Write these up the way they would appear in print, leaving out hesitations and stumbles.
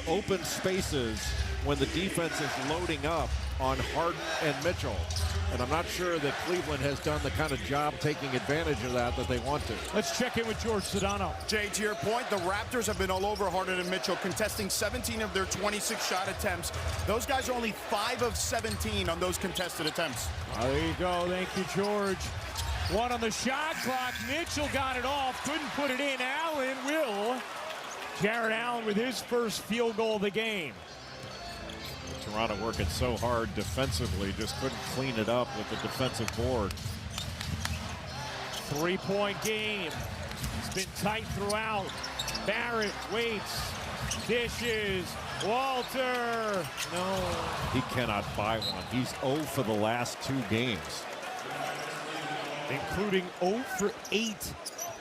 open spaces when the defense is loading up on Harden and Mitchell. And I'm not sure that Cleveland has done the kind of job taking advantage of that they want to. Let's check in with George Sedano. Jay, to your point, the Raptors have been all over Harden and Mitchell, contesting 17 of their 26 shot attempts. Those guys are only 5 of 17 on those contested attempts. There you go. Thank you, George. 1 on the shot clock. Mitchell got it off. Couldn't put it in. Allen will. Jarrett Allen with his first field goal of the game. Toronto working so hard defensively, just couldn't clean it up with the defensive board. 3-point game. It's been tight throughout. Barrett waits, dishes. Walter, no. He cannot buy one. He's 0 for the last 2 games. Including 0 for 8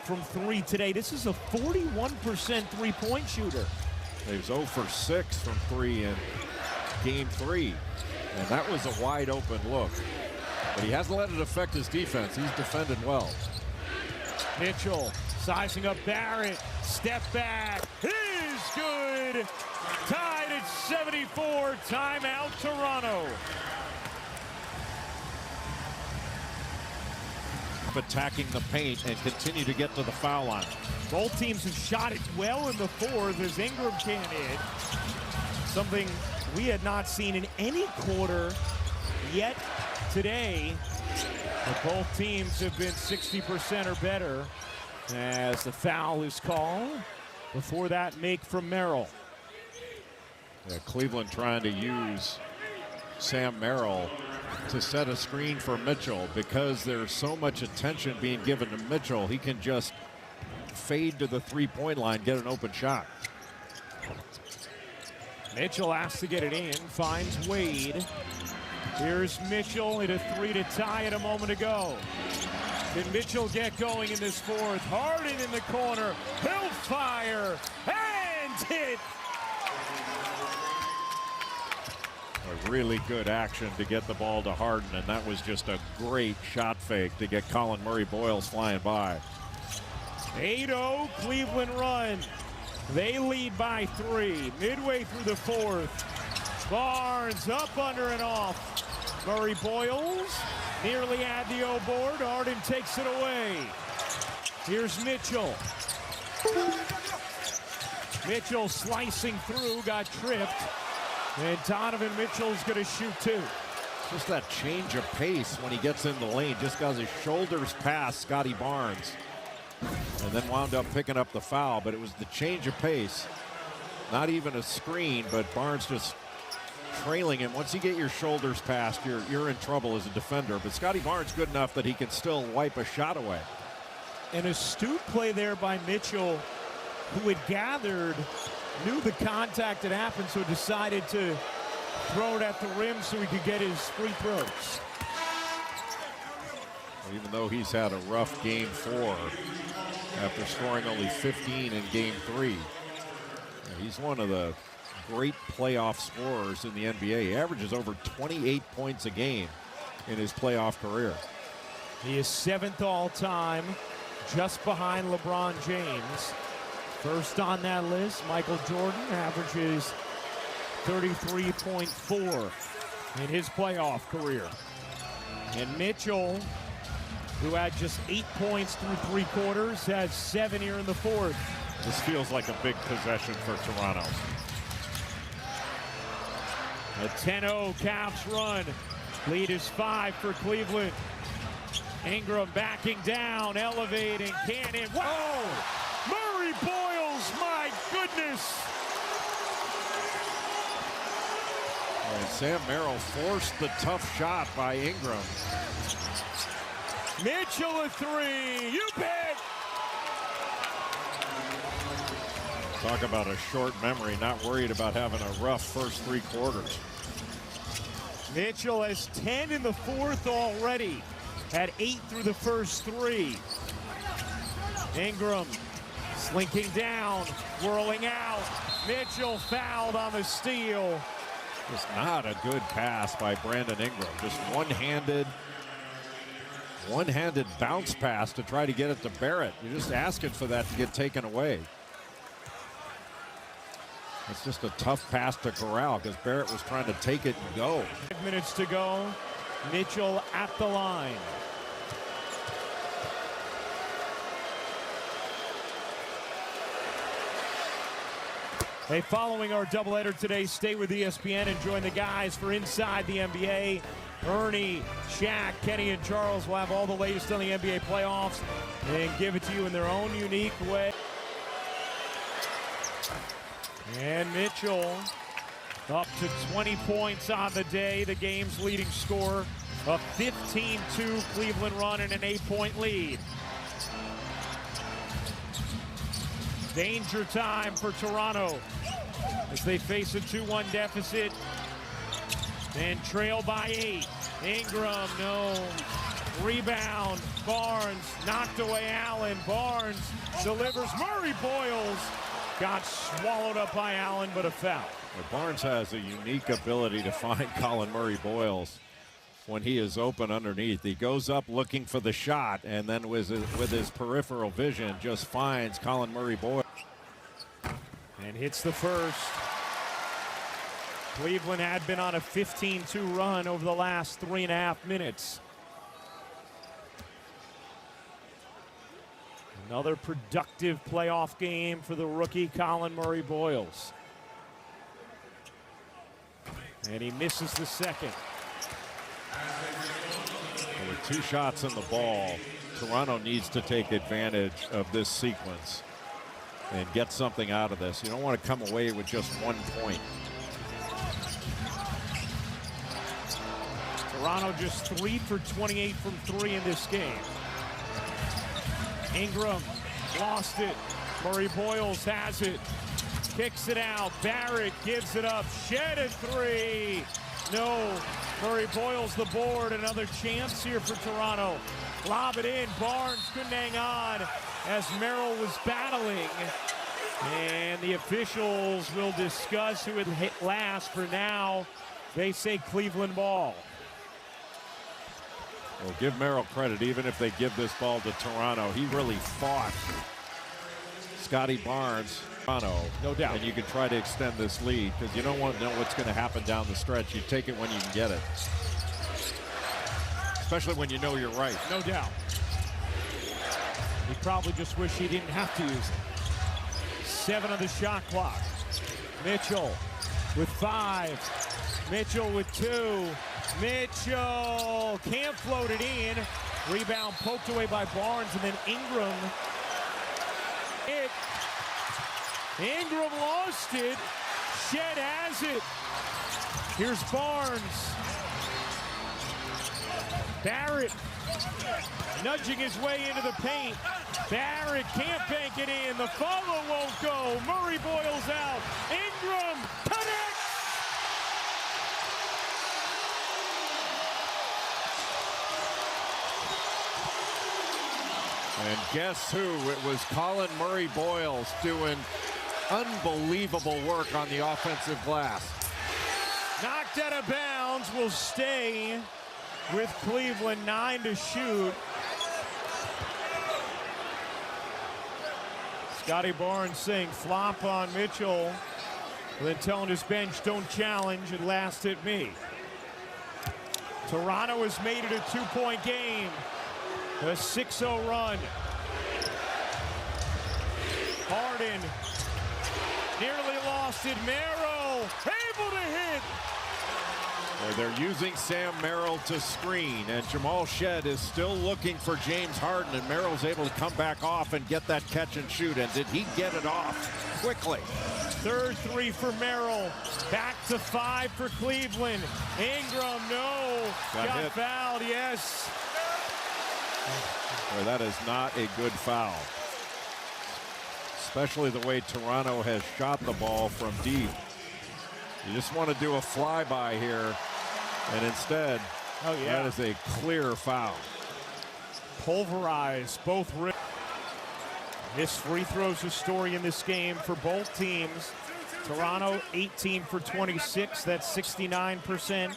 from 3 today. This is a 41% three-point shooter. He was 0 for 6 from 3 in game 3. And that was a wide open look. But he hasn't let it affect his defense. He's defended well. Mitchell sizing up Barrett. Step back. Is good. Tied at 74. Timeout, Toronto. Attacking the paint and continue to get to the foul line. Both teams have shot it well in the 4th as Ingram can't hit. Something we had not seen in any quarter yet today. But both teams have been 60% or better as the foul is called. Before that, make from Merrill. Yeah, Cleveland trying to use Sam Merrill to set a screen for Mitchell because there's so much attention being given to Mitchell. He can just fade to the three-point line, get an open shot. Mitchell asks to get it in, finds Wade. Here's Mitchell at a 3 to tie it a moment ago. Can Mitchell get going in this 4th? Harden in the corner, he'll fire, and hit. A really good action to get the ball to Harden, and that was just a great shot fake to get Colin Murray-Boyles flying by. 8-0 Cleveland run. They lead by 3. Midway through the 4th. Barnes up, under, and off. Murray-Boyles nearly had the O board. Harden takes it away. Here's Mitchell. Mitchell slicing through, got tripped. And Donovan Mitchell's going to shoot 2. Just that change of pace when he gets in the lane, just got his shoulders past Scotty Barnes. And then wound up picking up the foul, but it was the change of pace. Not even a screen, but Barnes just trailing him. Once you get your shoulders past, you're in trouble as a defender. But Scotty Barnes good enough that he can still wipe a shot away. An astute play there by Mitchell, who had gathered, knew the contact had happened, so decided to throw it at the rim so he could get his free throws. Even though he's had a rough game 4 after scoring only 15 in game 3. He's one of the great playoff scorers in the NBA. He averages over 28 points a game in his playoff career. He is 7th all-time, just behind LeBron James. First on that list, Michael Jordan averages 33.4 in his playoff career. And Mitchell, who had just 8 points through 3 quarters, has 7 here in the 4th. This feels like a big possession for Toronto. A 10-0 Cavs run. Lead is 5 for Cleveland. Ingram backing down, elevating, cannon. Whoa! Murray-Boyles, my goodness! And Sam Merrill forced the tough shot by Ingram. Mitchell a 3, you bet! Talk about a short memory, not worried about having a rough first 3 quarters. Mitchell has 10 in the 4th already. Had 8 through the first 3. Ingram slinking down, whirling out. Mitchell fouled on the steal. Just not a good pass by Brandon Ingram. Just one-handed bounce pass to try to get it to Barrett. You're just asking for that to get taken away. It's just a tough pass to Corral because Barrett was trying to take it and go. 5 minutes to go. Mitchell at the line. Hey, following our doubleheader today, stay with ESPN and join the guys for Inside the NBA. Ernie, Shaq, Kenny, and Charles will have all the latest on the NBA playoffs and give it to you in their own unique way. And Mitchell up to 20 points on the day, the game's leading scorer. A 15-2 Cleveland run and an 8-point lead. Danger time for Toronto as they face a 2-1 deficit and trail by 8. Ingram, no. Rebound, Barnes knocked away Allen. Barnes delivers. Murray Boyles got swallowed up by Allen, but a foul. Well, Barnes has a unique ability to find Colin Murray Boyles when he is open underneath. He goes up looking for the shot, and then with his peripheral vision just finds Colin Murray Boyles. And hits the first. Cleveland had been on a 15-2 run over the last 3.5 minutes. Another productive playoff game for the rookie Colin Murray Boyles. And he misses the second. There were 2 shots in the ball. Toronto needs to take advantage of this sequence and get something out of this. You don't want to come away with just 1 point. Toronto just 3 for 28 from 3 in this game. Ingram lost it. Murray Boyles has it. Kicks it out. Barrett gives it up. Shed a 3. No. Murray Boyles the board. Another chance here for Toronto. Lob it in. Barnes couldn't hang on as Merrill was battling. And the officials will discuss who would hit last. For now, they say Cleveland ball. Well, give Merrill credit, even if they give this ball to Toronto. He really fought Scotty Barnes. Toronto, no doubt. And you can try to extend this lead because you don't want to know what's going to happen down the stretch. You take it when you can get it. Especially when you know you're right. No doubt. He probably just wish he didn't have to use it. 7 on the shot clock. Mitchell with 5. Mitchell with 2. Mitchell can't float it in. Rebound poked away by Barnes, and then Ingram. Ingram lost it. Shed has it. Here's Barnes. Barrett nudging his way into the paint. Barrett can't bank it in. The follow won't go. Murray Boyles out. Ingram connects. And guess who? It was Colin Murray Boyles doing unbelievable work on the offensive glass. Knocked out of bounds, will stay with Cleveland. 9 to shoot. Scotty Barnes saying flop on Mitchell, and then telling his bench don't challenge and last at me. Toronto has made it a 2-point game. A 6-0 run. Harden nearly lost it. Merrill able to hit. Well, they're using Sam Merrill to screen, and Jamal Shed is still looking for James Harden, and Merrill's able to come back off and get that catch and shoot. And did he get it off quickly? Third 3 for Merrill. Back to 5 for Cleveland. Ingram, no. Got fouled, yes. Well, that is not a good foul. Especially the way Toronto has shot the ball from deep. You just want to do a flyby here, and instead, that is a clear foul. Pulverize both. This free throws a story in this game for both teams. Toronto 18 for 26, that's 69%.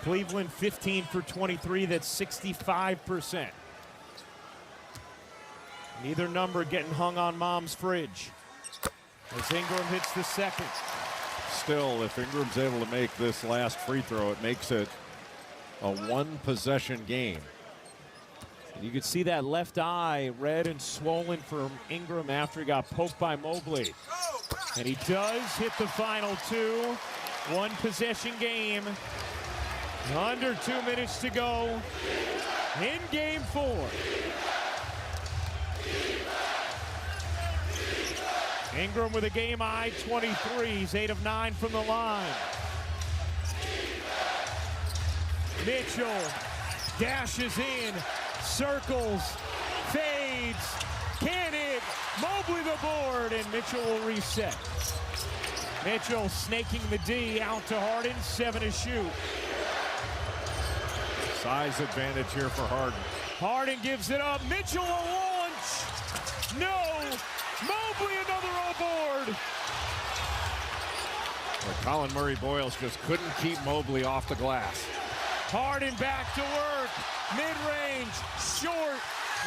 Cleveland 15 for 23, that's 65%. Neither number getting hung on mom's fridge. as Ingram hits the second. Still, if Ingram's able to make this last free throw, it makes it a one-possession game. And you could see that left eye red and swollen from Ingram after he got poked by Mobley. And he does hit the final two. One possession game. Under 2 minutes to go in game 4. Ingram with a game high 23. He's 8 of 9 from the line. Mitchell dashes in, circles, fades, can't hit. Mobley the board, and Mitchell will reset. Mitchell snaking the D out to Harden, 7 to shoot. Size advantage here for Harden. Harden gives it up. Mitchell a launch. No. Mobley another on board. But Colin Murray-Boyles just couldn't keep Mobley off the glass. Harden back to work. Mid-range, short.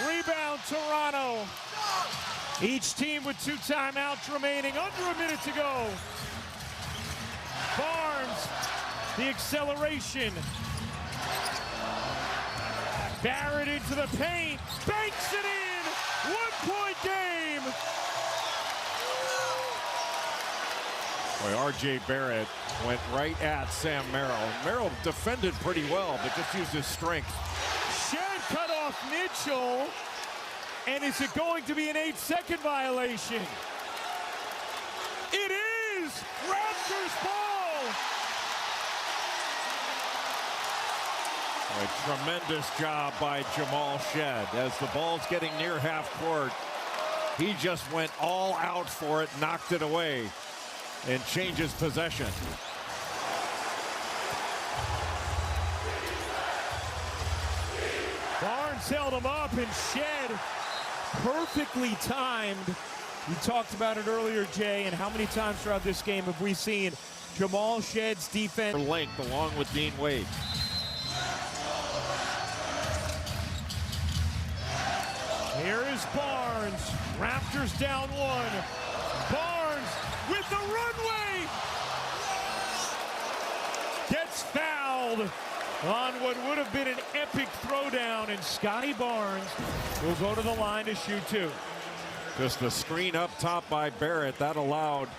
Rebound, Toronto. Each team with 2 timeouts remaining. Under a minute to go. Barnes, the acceleration. Barrett into the paint. Banks it in. 1-point game. Boy, R.J. Barrett went right at Sam Merrill. Merrill defended pretty well, but just used his strength. Shed cut off Mitchell. And is it going to be an 8-second violation? It is! Raptors ball! A tremendous job by Jamal Shed. As the ball's getting near half court, he just went all out for it, knocked it away, and changes possession. Barnes held him up, and Shed perfectly timed. We talked about it earlier, Jay, and how many times throughout this game have we seen Jamal Shed's defense Length along with Dean Wade. Here is Barnes. Raptors down 1. Barnes with the runway. Gets fouled on what would have been an epic throwdown, and Scotty Barnes will go to the line to shoot 2. Just the screen up top by Barrett. That allowed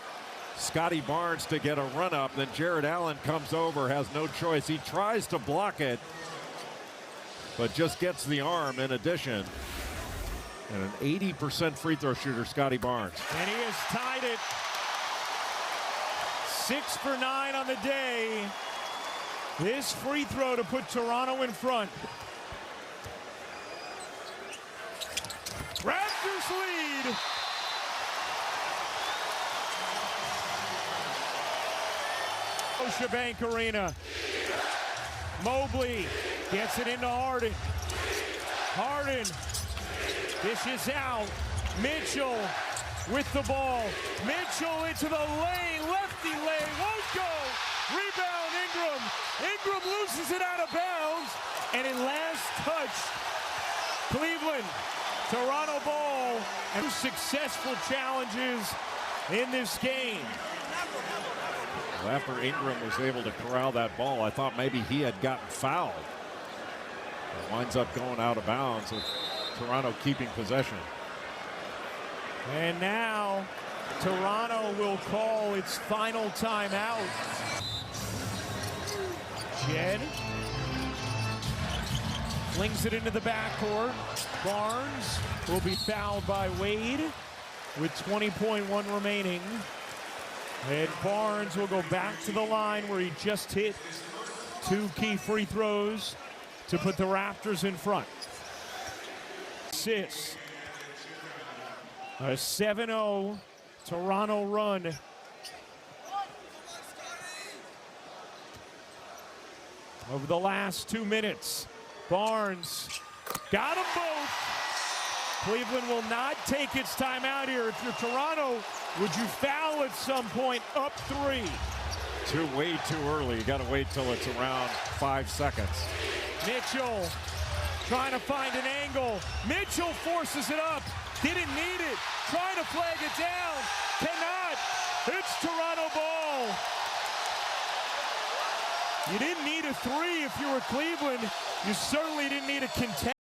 Scotty Barnes to get a run up. Then Jared Allen comes over, has no choice. He tries to block it, but just gets the arm in addition. And an 80% free throw shooter, Scotty Barnes. And he has tied it. 6 for 9 on the day. This free throw to put Toronto in front. Raptors lead. Scotiabank Arena. Mobley gets it into Harden. Harden dishes out. Mitchell with the ball. Mitchell into the lane. Lefty lane. Won't go. Rebound Ingram. Ingram loses it out of bounds. And in last touch, Cleveland, Toronto ball, and successful challenges in this game. Well, after Ingram was able to corral that ball, I thought maybe he had gotten fouled. It winds up going out of bounds with Toronto keeping possession. And now Toronto will call its final timeout. Jed flings it into the backcourt. Barnes will be fouled by Wade with 20.1 remaining. And Barnes will go back to the line where he just hit 2 key free throws to put the Raptors in front. Assists. A 7-0 Toronto run. Over the last 2 minutes, Barnes got them both. Cleveland will not take its timeout here. If you're Toronto, would you foul at some point up 3? Way too early. You got to wait till it's around 5 seconds. Mitchell trying to find an angle. Mitchell forces it up. Didn't need it. Trying to flag it down. Cannot. It's Toronto ball. You didn't need a three if you were Cleveland. You certainly didn't need a contest.